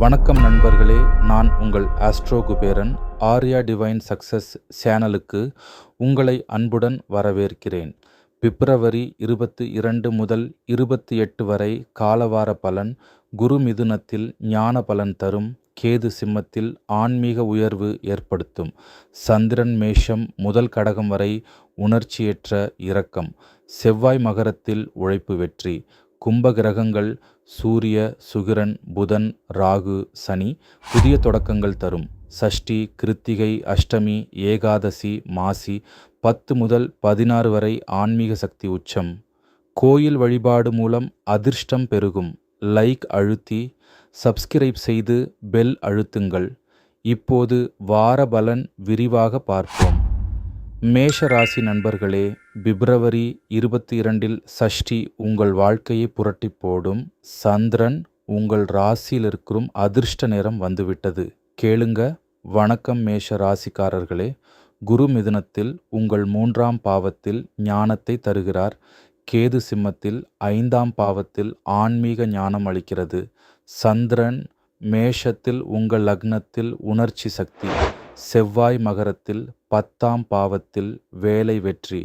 வணக்கம் நண்பர்களே, நான் உங்கள் astro Kuberan. Arya divine success சேனலுக்கு உங்களை அன்புடன் வரவேற்கிறேன். பிப்ரவரி 22 முதல் 28 வரை காலவார பலன். குரு மிதுனத்தில் ஞான பலன் தரும். கேது சிம்மத்தில் ஆன்மீக உயர்வு ஏற்படுத்தும். சந்திரன் மேஷம் முதல் கடகம் வரை உணர்ச்சியற்ற இரக்கம். செவ்வாய் மகரத்தில் உழைப்பு வெற்றி. கும்ப கிரகங்கள் சூரிய, சுக்கிரன், புதன், ராகு, சனி புதிய தொடக்கங்கள் தரும். சஷ்டி, கிருத்திகை, அஷ்டமி, ஏகாதசி, மாசி 10 முதல் 16 வரை ஆன்மீக சக்தி உச்சம். கோயில் வழிபாடு மூலம் அதிர்ஷ்டம் பெருகும். லைக் அழுத்தி சப்ஸ்கிரைப் செய்து பெல் அழுத்துங்கள். இப்போது வார பலன் விரிவாக பார்ப்போம். மேஷ ராசி நண்பர்களே, பிப்ரவரி 22 சஷ்டி உங்கள் வாழ்க்கையை புரட்டி போடும். சந்திரன் உங்கள் ராசியில் இருக்கும் அதிர்ஷ்ட நேரம் வந்துவிட்டது. கேளுங்க. வணக்கம் மேஷ ராசிக்காரர்களே. குரு மிதுனத்தில் உங்கள் 3ஆம் பாவத்தில் ஞானத்தை தருகிறார். கேது சிம்மத்தில் 5ஆம் பாவத்தில் ஆன்மீக ஞானம் அளிக்கிறது. சந்திரன் மேஷத்தில் உங்கள் லக்னத்தில் உணர்ச்சி சக்தி. செவ்வாய் மகரத்தில் 10ஆம் பாவத்தில் வேலை வெற்றி.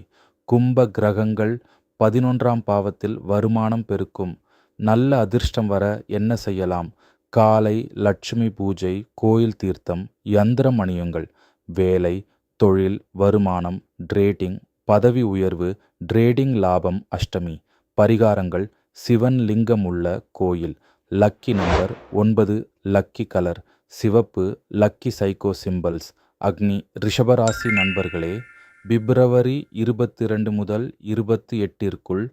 கும்ப கிரகங்கள் 11ஆம் பாவத்தில் வருமானம் பெருக்கும். நல்ல அதிர்ஷ்டம் வர என்ன செய்யலாம்? காலை லட்சுமி பூஜை, கோயில் தீர்த்தம், யந்திரம் அணியுங்கள். வேலை, தொழில், வருமானம், ட்ரேடிங், பதவி உயர்வு, ட்ரேடிங் லாபம். அஷ்டமி பரிகாரங்கள்: சிவன் லிங்கம் உள்ள கோயில். Lucky number 9. லக்கி கலர் சிவப்பு. Lucky psycho symbols. அக்னி. ரிஷபராசி நண்பர்களே, பிப்ரவரி 22 முதல் 28ற்குள்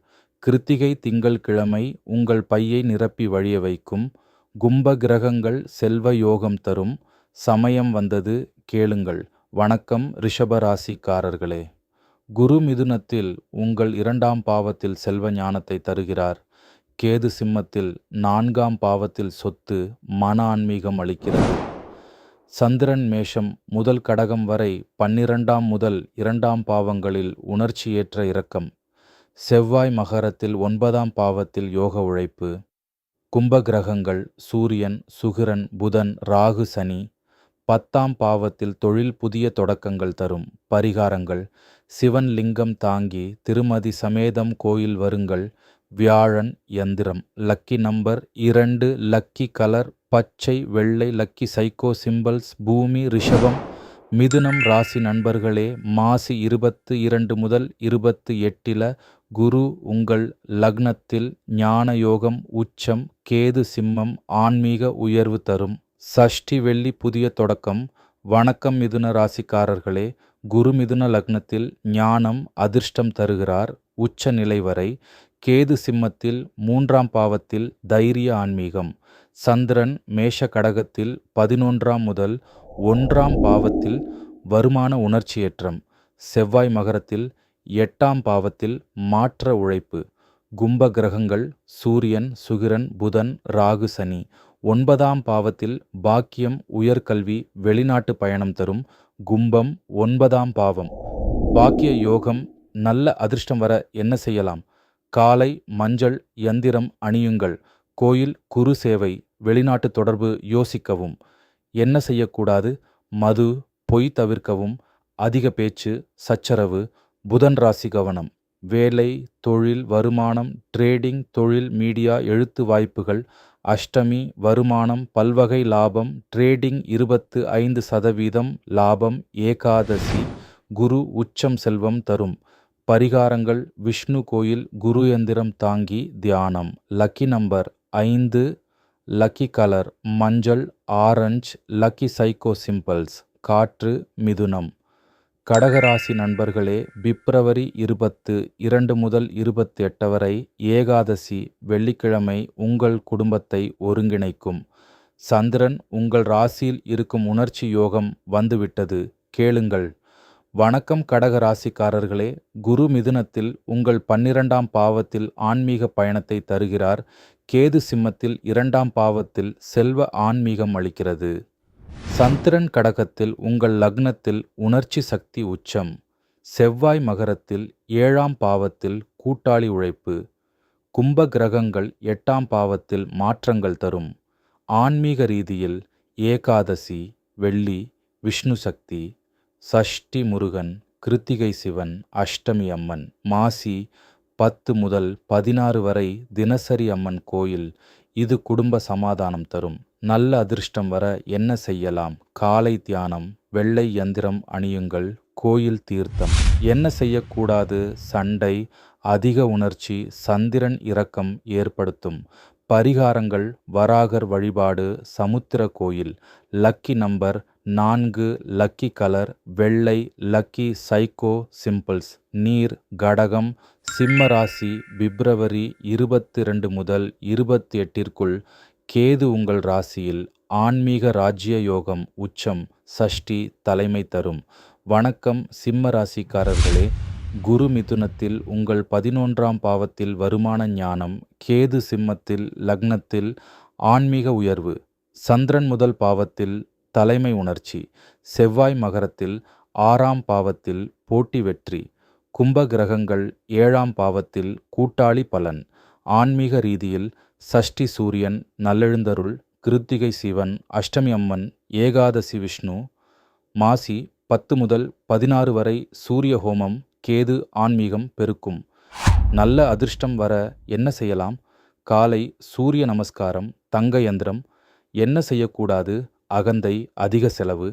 கிருத்திகை திங்கள் கிழமை உங்கள் பையை நிரப்பி வழிய வைக்கும். கும்ப கிரகங்கள் செல்வ யோகம் தரும். சமயம் வந்தது, கேளுங்கள். வணக்கம் ரிஷபராசிக்காரர்களே. குரு மிதுனத்தில் உங்கள் 2ஆம் பாவத்தில் செல்வ ஞானத்தை தருகிறார். கேது சிம்மத்தில் 4ஆம் பாவத்தில் சொத்து, மன ஆன்மீகம் அளிக்கிறது. சந்திரன் மேஷம் முதல் கடகம் வரை 12ஆம் முதல் 2ஆம் பாவங்களில் உணர்ச்சியேற்ற இரக்கம். செவ்வாய் மகரத்தில் 9ஆம் பாவத்தில் யோக உழைப்பு. கும்ப கிரகங்கள் சூரியன், சுக்கிரன், புதன், ராகு, சனி 10ஆம் பாவத்தில் தொழில் புதிய தொடக்கங்கள் தரும். பரிகாரங்கள்: சிவன் லிங்கம் தாங்கி திருமதி சமேதம் கோயில் வருங்கள். வியாழன் யந்திரம். Lucky number 2. லக்கி கலர் பச்சை, வெள்ளை. Lucky psycho symbols. பூமி. ரிஷபம். மிதுனம் ராசி நண்பர்களே, மாசி 22 முதல் 28 குரு உங்கள் லக்னத்தில் ஞான யோகம் உச்சம். கேது சிம்மம் ஆன்மீக உயர்வு தரும். சஷ்டி வெள்ளி புதிய தொடக்கம். வணக்கம் மிதுன ராசிக்காரர்களே. குரு மிதுன லக்னத்தில் ஞானம் அதிர்ஷ்டம் தருகிறார். உச்ச நிலை வரை. கேது சிம்மத்தில் 3ஆம் பாவத்தில் தைரிய ஆன்மீகம். சந்திரன் மேஷ கடகத்தில் 11ஆம் முதல் 1ஆம் பாவத்தில் வருமான உணர்ச்சியேற்றம். செவ்வாய் மகரத்தில் 8ஆம் பாவத்தில் மாற்ற உழைப்பு. கும்ப கிரகங்கள் சூரியன், சுக்கிரன், புதன், ராகு, சனி 9ஆம் பாவத்தில் பாக்கியம், உயர்கல்வி, வெளிநாட்டு பயணம் தரும். கும்பம் 9ஆம் பாவம். பாக்கிய யோகம். நல்ல அதிர்ஷ்டம் வர என்ன செய்யலாம்? காலை மஞ்சள் யந்திரம் அணியுங்கள். கோயில், குரு சேவை, வெளிநாட்டு தொடர்பு யோசிக்கவும். என்ன செய்யக்கூடாது? மது, பொய் தவிர்க்கவும். அதிக பேச்சு, சச்சரவு. புதன் ராசி கவனம். வேலை, தொழில், வருமானம், ட்ரேடிங், தொழில், மீடியா, எழுத்து வாய்ப்புகள். அஷ்டமி வருமானம், பல்வகை லாபம். ட்ரேடிங் 25% லாபம். ஏகாதசி குரு உச்சம் செல்வம் தரும். பரிகாரங்கள்: விஷ்ணு கோயில், குரு யந்திரம் தாங்கி தியானம். Lucky number 5. லக்கி கலர் மஞ்சள், ஆரஞ்சு. Lucky psycho symbols. காற்று. மிதுனம். கடகராசி நண்பர்களே, பிப்ரவரி 22 முதல் 28 வரை ஏகாதசி வெள்ளிக்கிழமை உங்கள் குடும்பத்தை ஒருங்கிணைக்கும். சந்திரன் உங்கள் ராசியில் இருக்கும் உணர்ச்சி யோகம் வந்துவிட்டது. கேளுங்கள். வணக்கம் கடக ராசிக்காரர்களே. குரு மிதுனத்தில் உங்கள் 12ஆம் பாவத்தில் ஆன்மீக பயணத்தை தருகிறார். கேது சிம்மத்தில் 2ஆம் பாவத்தில் செல்வ ஆன்மீகம் அளிக்கிறது. சந்திரன் கடகத்தில் உங்கள் லக்னத்தில் உணர்ச்சி சக்தி உச்சம். செவ்வாய் மகரத்தில் 7ஆம் பாவத்தில் கூட்டாளி உழைப்பு. கும்ப கிரகங்கள் 8ஆம் பாவத்தில் மாற்றங்கள் தரும். ஆன்மீக ரீதியில் ஏகாதசி, வெள்ளி, விஷ்ணு சக்தி, சஷ்டி முருகன், கிருத்திகை சிவன், அஷ்டமி அம்மன், மாசி 10 முதல் 16 வரை தினசரி அம்மன் கோயில். இது குடும்ப சமாதானம் தரும். நல்ல அதிர்ஷ்டம் வர என்ன செய்யலாம்? காலை தியானம், வெள்ளை யந்திரம் அணியுங்கள், கோயில் தீர்த்தம். என்ன செய்யக்கூடாது? சண்டை, அதிக உணர்ச்சி, சந்திரன் இரக்கம் ஏற்படுத்தும். பரிகாரங்கள்: வராகர் வழிபாடு, சமுத்திர கோயில். லக்கி நம்பர் 4, லக்கி கலர் வெள்ளை, லக்கி சைக்கோ சிம்பிள்ஸ். நீர் கடகம். சிம்ம ராசி. பிப்ரவரி 22 முதல் 28ற்குள் கேது உங்கள் ராசியில். ஆன்மீக ராஜ்ய யோகம் உச்சம். சஷ்டி தலைமை தரும். வணக்கம் சிம்ம ராசிக்காரர்களே. குரு மிதுனத்தில் உங்கள் 11ஆம் பாவத்தில் வருமான ஞானம். கேது சிம்மத்தில் லக்னத்தில் ஆன்மீக உயர்வு. சந்திரன் முதல் பாவத்தில் தலைமை உணர்ச்சி. செவ்வாய் மகரத்தில் 6ஆம் பாவத்தில் போட்டி வெற்றி. கும்ப கிரகங்கள் 7ஆம் பாவத்தில் கூட்டாளி பலன். ஆன்மீக ரீதியில் சஷ்டி சூரியன் நல்லெழுந்தருள், கிருத்திகை சிவன், அஷ்டமி அம்மன், ஏகாதசி விஷ்ணு. மாசி 10 முதல் 16 வரை சூரிய ஹோமம். கேது ஆன்மீகம் பெருக்கும். நல்ல அதிர்ஷ்டம் வர என்ன செய்யலாம்? காலை சூரிய நமஸ்காரம், தங்க யந்திரம். என்ன செய்யக்கூடாது? அகந்தை, அதிக செலவு.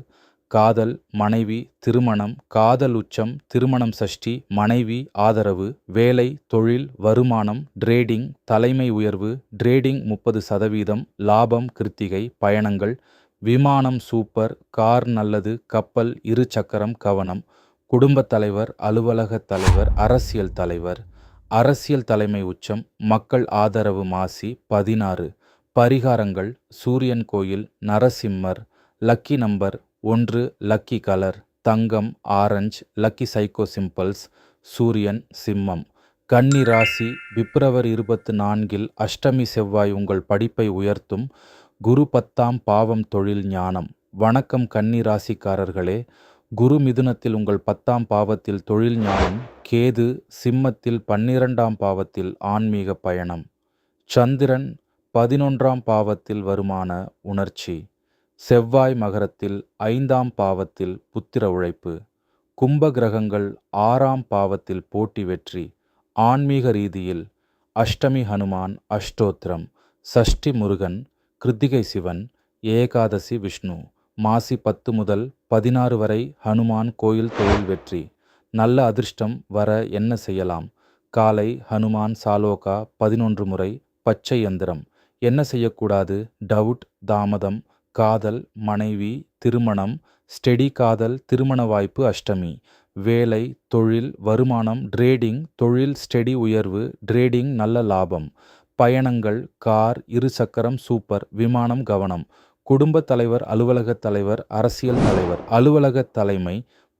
காதல், மனைவி, திருமணம். காதல் உச்சம், திருமணம் சஷ்டி, மனைவி ஆதரவு. வேலை, தொழில், வருமானம், ட்ரேடிங், தலைமை உயர்வு. ட்ரேடிங் 30%, லாபம். கிருத்திகை. பயணங்கள், விமானம் சூப்பர், கார் நல்லது, கப்பல், 2 சக்கரம். கவனம். குடும்பத் தலைவர், அலுவலக தலைவர், அரசியல் தலைவர். அரசியல் தலைமை உச்சம், மக்கள் ஆதரவு. மாசி 16. பரிகாரங்கள்: சூரியன் கோயில், நரசிம்மர். லக்கி நம்பர் 1, லக்கி கலர் தங்கம், ஆரஞ்சு. Lucky psycho symbols. சூரியன் சிம்மம். கன்னி ராசி. பிப்ரவரி 24இல் அஷ்டமி செவ்வாய் உங்கள் படிப்பை உயர்த்தும். குரு 10ஆம் பாவம் தொழில் ஞானம். வணக்கம் கன்னி ராசிக்காரர்களே. குரு மிதுனத்தில் உங்கள் 10ஆம் பாவத்தில் தொழில் ஞானம். கேது சிம்மத்தில் 12ஆம் பாவத்தில் ஆன்மீக பயணம். சந்திரன் 11ஆம் பாவத்தில் வருமான உணர்ச்சி. செவ்வாய் மகரத்தில் 5ஆம் பாவத்தில் புத்திர உழைப்பு. கும்ப கிரகங்கள் 6ஆம் பாவத்தில் போட்டி வெற்றி. ஆன்மீக ரீதியில் அஷ்டமி ஹனுமான் அஷ்டோத்திரம், சஷ்டி முருகன், கிருத்திகை சிவன், ஏகாதசி விஷ்ணு. மாசி 10 முதல் 16 வரை ஹனுமான் கோயில் தொழில் வெற்றி. நல்ல அதிர்ஷ்டம் வர என்ன செய்யலாம்? காலை ஹனுமான் சாலோகா 11 முறை, பச்சை யந்திரம். என்ன செய்யக்கூடாது? டவுட், தாமதம். காதல், மனைவி, திருமணம். ஸ்டெடி காதல், திருமண வாய்ப்பு. அஷ்டமி. வேலை, தொழில், வருமானம். ட்ரேடிங், தொழில் ஸ்டெடி உயர்வு. ட்ரேடிங் நல்ல லாபம். பயணங்கள், கார், 2 சக்கரம். சூப்பர். விமானம். கவனம். குடும்ப தலைவர், அலுவலக தலைவர், அரசியல் தலைவர். அலுவலக தலைமை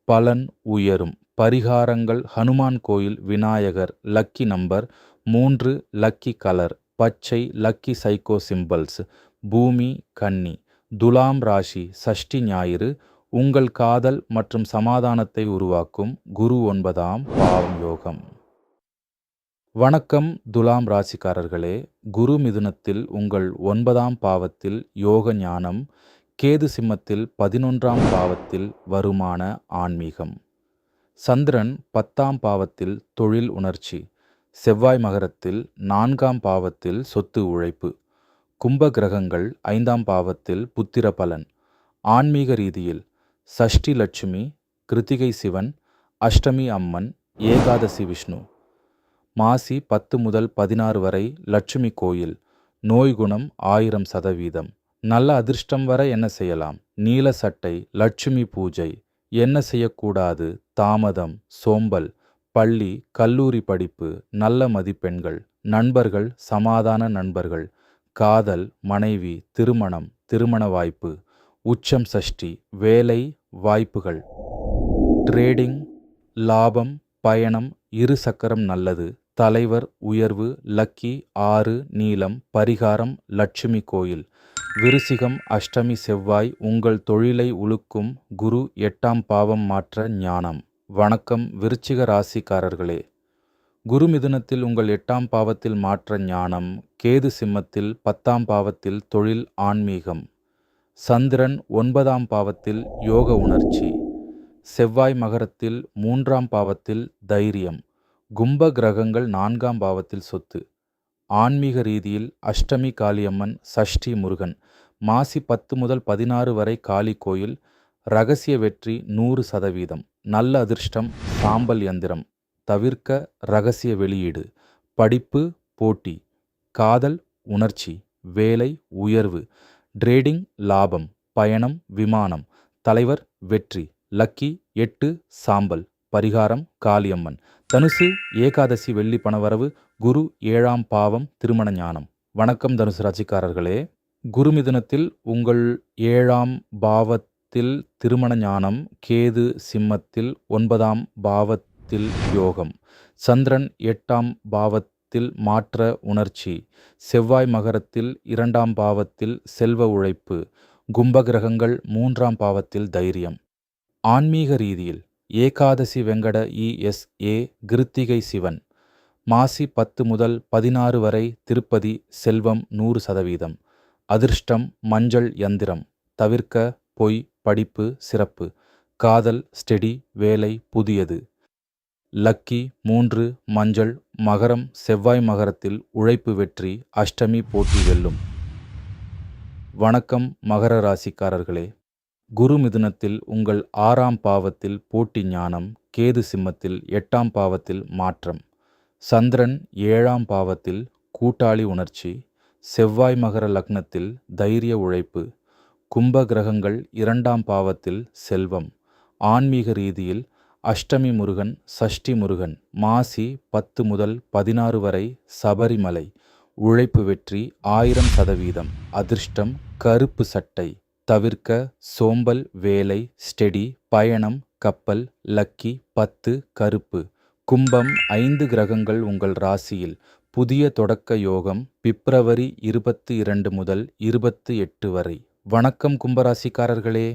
பலன் உயரும். பரிகாரங்கள்: ஹனுமான் கோயில், Vinayagar. Lucky number 3, lucky colour பச்சை, லக்கி சைக்கோ சிம்பிள்ஸ். பூமி கன்னி. துலாம் ராசி. சஷ்டி ஞாயிறு உங்கள் காதல் மற்றும் சமாதானத்தை உருவாக்கும். குரு 9ஆம் பாவம் யோகம். வணக்கம் துலாம் ராசிக்காரர்களே. குரு மிதுனத்தில் உங்கள் 9ஆம் பாவத்தில் யோக ஞானம். கேது சிம்மத்தில் 11ஆம் பாவத்தில் வருமான ஆன்மீகம். சந்திரன் 10ஆம் பாவத்தில் தொழில் உணர்ச்சி. செவ்வாய் மகரத்தில் 4ஆம் பாவத்தில் சொத்து உழைப்பு. கும்ப கிரகங்கள் 5ஆம் பாவத்தில் புத்திர பலன். ஆன்மீக ரீதியில் சஷ்டி லட்சுமி, கிருத்திகை சிவன், அஷ்டமி அம்மன், ஏகாதசி விஷ்ணு. மாசி 10 முதல் 16 வரை லட்சுமி கோயில். நோய் குணம் 1000%. நல்ல அதிர்ஷ்டம் வர என்ன செய்யலாம்? நீல சட்டை, லட்சுமி பூஜை. என்ன செய்யக்கூடாது? தாமதம், சோம்பல். பள்ளி, கல்லூரி படிப்பு, நல்ல மதிப்பெண்கள். நண்பர்கள், சமாதான நண்பர்கள். காதல், மனைவி, திருமணம், திருமண வாய்ப்பு. உச்சம் சஷ்டி. வேலை வாய்ப்புகள். ட்ரேடிங் லாபம். பயணம், 2 சக்கரம் நல்லது. தலைவர் உயர்வு. லக்கி 6 நீலம். பரிகாரம் லட்சுமி கோயில். விருச்சிகம். அஷ்டமி செவ்வாய் உங்கள் தொழிலை உலுக்கும். குரு 8ஆம் பாவம் மாற்ற ஞானம். வணக்கம் விருச்சிக ராசிக்காரர்களே. குரு மிதுனத்தில் உங்கள் 8ஆம் பாவத்தில் மாற்ற ஞானம், கேது சிம்மத்தில் 10ஆம் பாவத்தில் தொழில் ஆன்மீகம், சந்திரன் 9ஆம் பாவத்தில் யோக உணர்ச்சி, செவ்வாய் மகரத்தில் 3ஆம் பாவத்தில் தைரியம், கும்ப கிரகங்கள் 4ஆம் பாவத்தில் சொத்து. ஆன்மீக ரீதியில் அஷ்டமி காளியம்மன், சஷ்டி முருகன், மாசி 10 முதல் 16 வரை காளி கோயில், ரகசிய வெற்றி 100%, நல்ல அதிர்ஷ்டம் சாம்பல் யந்திரம், தவிர்க்க ரகசிய வெளியீடு, படிப்பு போட்டி, காதல் உணர்ச்சி, வேலை உயர்வு, ட்ரேடிங் லாபம், பயணம் விமானம், தலைவர் வெற்றி, லக்கி 8 சாம்பல், பரிகாரம் காளியம்மன். தனுசு ஏகாதசி வெள்ளி பணவரவு, குரு 7ஆம் பாவம் திருமண ஞானம். வணக்கம் தனுசு ராசிக்காரர்களே. குரு மிதுனத்தில் உங்கள் 7ஆம் பாவத்தில் திருமண ஞானம், கேது சிம்மத்தில் 9ஆம் பாவத்தில் யோகம், சந்திரன் 8ஆம் பாவத்தில் மாற்ற உணர்ச்சி, செவ்வாய் மகரத்தில் 2ஆம் பாவத்தில் செல்வ உழைப்பு, கும்ப கிரகங்கள் 3ஆம் பாவத்தில் தைரியம். ஆன்மீக ரீதியில் ஏகாதசி வெங்கட ESA கிருத்திகை சிவன், மாசி 10 முதல் 16 வரை திருப்பதி செல்வம் 100%, அதிர்ஷ்டம் மஞ்சள் யந்திரம், தவிர்க்க பொய், படிப்பு சிறப்பு, காதல் ஸ்டெடி, வேலை புதியது, லக்கி 3 மஞ்சள், மகரம் செவ்வாய் மகரத்தில் உழைப்பு வெற்றி, அஷ்டமி போட்டி வெல்லும். வணக்கம் மகர ராசிக்காரர்களே. குரு மிதுனத்தில் உங்கள் 6ஆம் பாவத்தில் போட்டி ஞானம், கேது சிம்மத்தில் 8ஆம் பாவத்தில் மாற்றம், சந்திரன் 7ஆம் பாவத்தில் கூட்டாளி உணர்ச்சி, செவ்வாய் மகர லக்னத்தில் தைரிய உழைப்பு, கும்ப கிரகங்கள் 2ஆம் பாவத்தில் செல்வம். ஆன்மீக ரீதியில் அஷ்டமி முருகன், சஷ்டி முருகன், மாசி 10 முதல் 16 வரை சபரிமலை, உழைப்பு வெற்றி 1000%, அதிர்ஷ்டம் கருப்பு சட்டை, தவிர்க்க சோம்பல், வேலை ஸ்டெடி, பயணம் கப்பல், லக்கி 10 கருப்பு. கும்பம் 5 கிரகங்கள் உங்கள் ராசியில், புதிய தொடக்க யோகம், பிப்ரவரி 22 முதல் 28 வரை. வணக்கம் கும்பராசிக்காரர்களே.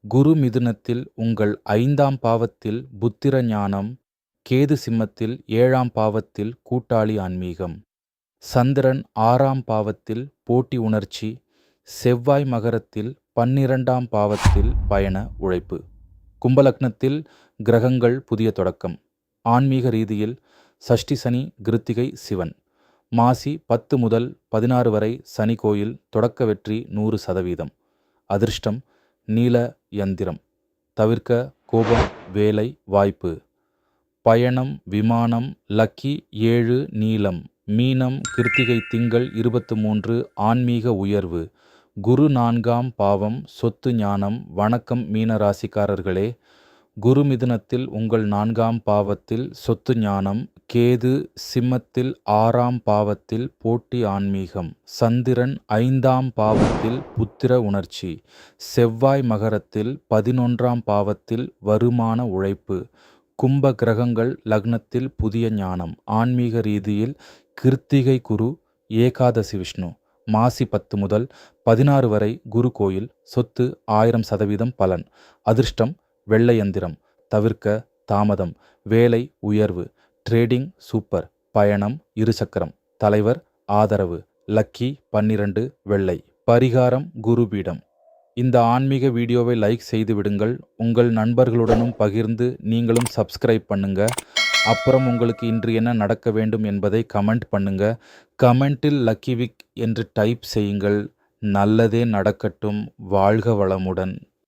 குரு மிதுனத்தில் உங்கள் 5ஆம் பாவத்தில் புத்திர ஞானம், கேது சிம்மத்தில் 7ஆம் பாவத்தில் கூட்டாளி ஆன்மீகம், சந்திரன் 6ஆம் பாவத்தில் போட்டி உணர்ச்சி, செவ்வாய் மகரத்தில் 12ஆம் பாவத்தில் பயண உழைப்பு. கும்பலக்னத்தில் கிரகங்கள் புதிய தொடக்கம். ஆன்மீக ரீதியில் சஷ்டி சனி கிருத்திகை சிவன், மாசி 10 முதல் 16 வரை சனி கோயில், தொடக்க வெற்றி 100%, அதிர்ஷ்டம் நீல யந்திரம், தவிர்க்க கோபம், வேலை வாய்ப்பு, பயணம் விமானம், லக்கி 7 நீலம், மீனம் கிருத்திகை திங்கள் 23 ஆன்மீக உயர்வு, குரு 4ஆம் பாவம் சொத்து ஞானம். வணக்கம் மீன ராசிக்காரர்களே. குரு மிதுனத்தில் உங்கள் 4ஆம் பாவத்தில் சொத்து ஞானம், கேது சிம்மத்தில் 6ஆம் பாவத்தில் போட்டி ஆன்மீகம், சந்திரன் 5ஆம் பாவத்தில் புத்திர உணர்ச்சி, செவ்வாய் மகரத்தில் 11ஆம் பாவத்தில் வருமான உழைப்பு, கும்ப கிரகங்கள் லக்னத்தில் புதிய ஞானம். ஆன்மீக ரீதியில் கிருத்திகை குரு, ஏகாதசி விஷ்ணு, மாசி 10 முதல் 16 வரை குரு கோயில், சொத்து 1000% பலன், அதிர்ஷ்டம் வெள்ளை யந்திரம், தவிர்க்க தாமதம், வேலை உயர்வு, ட்ரேடிங் சூப்பர், பயணம் இருசக்கரம், தலைவர் ஆதரவு, லக்கி 12 வெள்ளை, பரிகாரம் குருபீடம். இந்த ஆன்மீக வீடியோவை லைக் செய்து விடுங்கள். உங்கள் நண்பர்களுடனும் பகிர்ந்து நீங்களும் சப்ஸ்கிரைப் பண்ணுங்க. அப்புறம் உங்களுக்கு இன்று என்ன நடக்க வேண்டும் என்பதை கமெண்ட் பண்ணுங்க. கமெண்டில் லக்கி விக் என்று டைப் செய்யுங்கள். நல்லதே நடக்கட்டும். வாழ்க வளமுடன்.